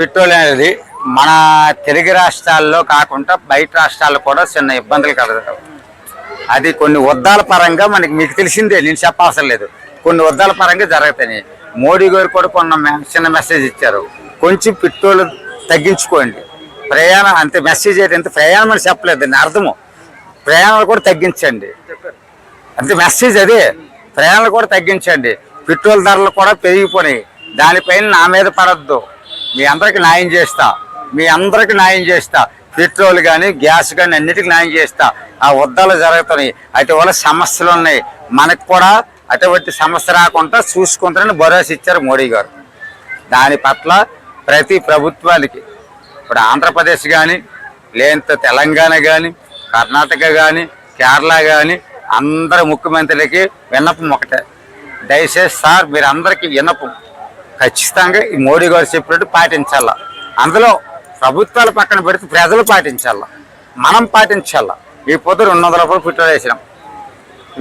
Petrol అనేది మన తెలుగు రాష్ట్రాల్లో కాకుండా బయట రాష్ట్రాల్లో కూడా చిన్న ఇబ్బందులు కలగదు. అది కొన్ని వద్దాల పరంగా మీకు తెలిసిందే, నేను చెప్పవసరం లేదు. కొన్ని వద్దాల పరంగా జరుగుతాయి. మోడీ గారు కూడా చిన్న మెసేజ్ ఇచ్చారు, కొంచెం పెట్రోల్ తగ్గించుకోండి, ప్రయాణం అంతే మెసేజ్ ఏంటంటే ప్రయాణం అని చెప్పలేదు, దాన్ని అర్థము ప్రయాణాలు కూడా తగ్గించండి అంతే మెసేజ్. అదే ప్రయాణాలు కూడా తగ్గించండి, పెట్రోల్ ధరలు కూడా పెరిగిపోయినాయి, దానిపైన నా మీద పడద్దు, మీ అందరికి న్యాయం చేస్తా, పెట్రోల్ కానీ గ్యాస్ కానీ అన్నిటికీ న్యాయం చేస్తా. ఆ వద్దాలు జరుగుతున్నాయి, అటువల్ల సమస్యలు ఉన్నాయి, మనకు కూడా అటువంటి సమస్య రాకుండా చూసుకుంటారని భరోసా ఇచ్చారు మోడీ గారు. దాని పట్ల ప్రతి ప్రభుత్వానికి ఇప్పుడు ఆంధ్రప్రదేశ్ కానీ లేదంటే తెలంగాణ కానీ కర్ణాటక కానీ కేరళ కానీ అందరు ముఖ్యమంత్రులకి విన్నపం ఒకటే, దయచేసి సార్ మీరు అందరికీ విన్నపం ఖచ్చితంగా ఈ మోడీ గారు చెప్పినట్టు పాటించాల. అందులో ప్రభుత్వాల పక్కన పెడితే ప్రజలు పాటించాల, మనం పాటించాల. ఈ పొద్దు 200 రూపాయలు పెట్రోల్ వేసినాం,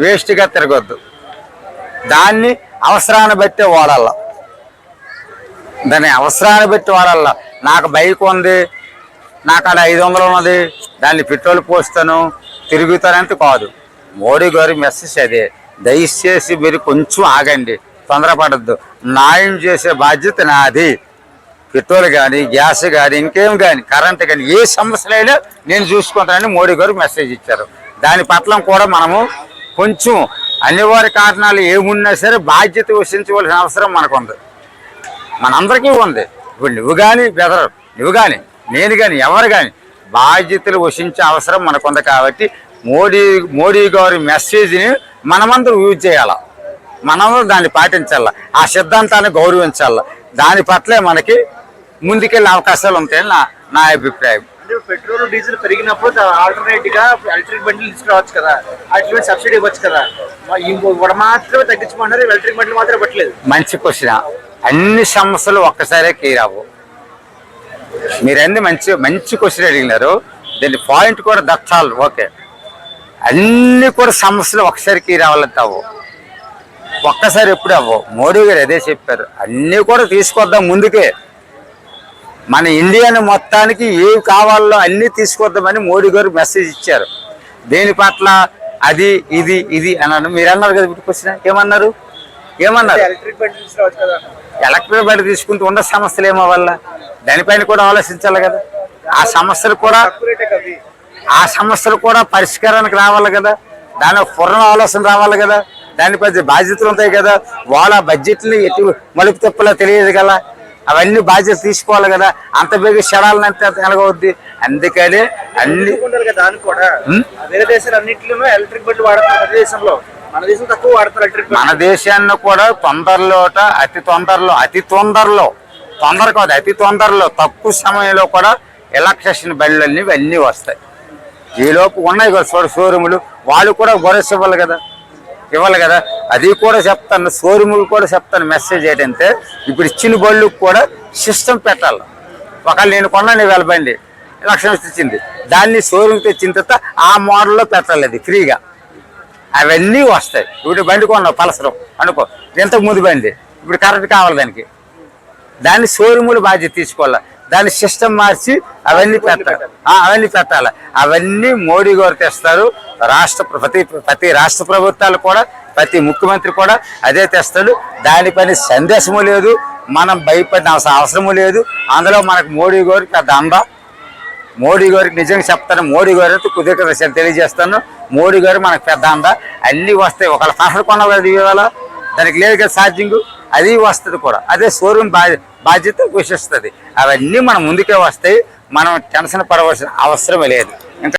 వేస్ట్గా తిరగొద్దు, దాన్ని అవసరాన్ని బట్టి వాడాల, నాకు బైక్ ఉంది, నాకు అక్కడ 500 ఉన్నది, దాన్ని పెట్రోల్ పోస్తాను తిరుగుతానంటే కాదు. మోడీ గారి మెసేజ్ అదే, దయచేసి మీరు కొంచెం ఆగండి, తొందరపడద్దు, న్యాయం చేసే బాధ్యత నాది. పెట్రోల్ కానీ గ్యాస్ కానీ ఇంకేం కానీ కరెంట్ కానీ ఏ సమస్యలైనా నేను చూసుకుంటానని మోడీ గారు మెసేజ్ ఇచ్చారు. దాని పట్ల కూడా మనము కొంచెం అనివార్య కారణాలు ఏమున్నా సరే బాధ్యత వహించవలసిన అవసరం మనకుంది, మనందరికీ ఉంది. ఇప్పుడు నువ్వు కానీ నేను కానీ ఎవరు కానీ బాధ్యతలు వహించే అవసరం మనకుంది. కాబట్టి మోడీ గారి మెసేజ్ని మనమందరూ యూజ్ చేయాల, మనమందరూ దాన్ని పాటించాల, ఆ సిద్ధాంతాన్ని గౌరవించాల. దాని పట్లే మనకి ముందుకెళ్ళే అవకాశాలు ఉంటాయని నా అభిప్రాయం. పెట్రోల్ డీజిల్ పెరిగినప్పుడు ఆల్టర్నేటివ్ గా ఎలక్ట్రిక్ బండ్లు తీసుకురావచ్చు కదా, అట్లా సబ్సిడీ ఇవ్వచ్చు కదా, మాత్రమే తగ్గించమన్నారు, ఎలక్ట్రిక్ బండ్లు మాత్రం ఇవ్వట్లేదు. మంచి క్వశ్చన్. అన్ని సమస్యలు ఒక్కసారే క్లియర్ అవ్వవు. మీరన్నీ మంచి క్వశ్చన్ అడిగినారు, దీని పాయింట్ కూడా దచ్చాలి. ఓకే, అన్ని కూడా సమస్యలు ఒకసారి క్లియర్ అవ్వలేవు, ఒక్కసారి ఎప్పుడు అవ్వవు. మోడీ గారు అదే చెప్పారు, అన్నీ కూడా తీసుకొద్దాం ముందుకే, మన ఇండియాని మొత్తానికి ఏవి కావాలో అన్నీ తీసుకొద్దామని మోడీ గారు మెసేజ్ ఇచ్చారు. దేని పట్ల అది ఇది అన్నారు. మీరు అన్నారు కదా ఇప్పుడు క్వశ్చన్, ఏమన్నారు ఎలక్ట్రిక్ బండి తీసుకుంటూ ఉన్న సమస్యలు ఏమో వల్ల దానిపైన కూడా ఆలోచించాలి కదా. ఆ సమస్యలు కూడా పరిష్కారానికి రావాలి కదా, దాని పూర్ణ ఆలోచన రావాలి కదా, దానిపై బాధ్యతలు ఉంటాయి కదా, వాళ్ళ బడ్జెట్ని ఎటు మలుపు తిప్పలా తెలియదు కదా, అవన్నీ బాధ్యత తీసుకోవాలి కదా. అంత బేగ శరాలను అంత ఎలాగవుద్ది. అందుకని అన్ని మన దేశాన్ని కూడా అతి తొందరలో తక్కువ సమయంలో కూడా ఎలక్ట్రిషన్ బండ్లన్నీ ఇవన్నీ వస్తాయి. ఈలోపు ఉన్నాయి కదా షోరూములు, వాళ్ళు కూడా భరోసా ఇవ్వాలి కదా. అది కూడా చెప్తాను, షోరూములు కూడా చెప్తాను. మెసేజ్ ఏంటంటే ఇప్పుడు ఇచ్చిన బళ్ళకు కూడా సిస్టమ్ పెట్టాలి. ఒకవేళ నేను కొన్నాను ఇవాళ బండి, లక్షణం ఇచ్చింది, దాన్ని షోరూమ్ తెచ్చిన తర్వాత ఆ మోడల్లో పెట్టాలి, అది ఫ్రీగా. అవన్నీ వస్తాయి. ఇప్పుడు బండి కొన్నావు పలసరం అనుకో, ఇంతకు ముందు బండి, ఇప్పుడు కరెక్ట్ కావాలి దాన్ని షోరూములు బాధ్యత తీసుకోవాలి, దాన్ని సిస్టమ్ మార్చి అవన్నీ పెట్టాలి. అవన్నీ మోడీ గారు తెస్తారు. ప్రతి రాష్ట్ర ప్రభుత్వాలు కూడా ప్రతి ముఖ్యమంత్రి కూడా అదే తెస్తాడు. దానిపైన సందేశము లేదు, మనం భయపడిన అవసరము లేదు. అందులో మనకు మోడీ గారికి పెద్ద అండ. మోడీ గారికి నిజంగా చెప్తాను, మోడీ గారు కుదిరిక తెలియజేస్తాను, మోడీ గారు మనకు పెద్ద అండ. అన్నీ వస్తాయి. ఒకవేళ పసలు కొనాలి ఇవాళ, దానికి లేదు కదా ఛార్జింగ్, అది వస్తుంది కూడా. అదే షోరూమ్ బాధ్యత వహిస్తుంది. అవన్నీ మన ముందుకే వస్తాయి, మనం టెన్షన్ పడవలసిన అవసరమే లేదు.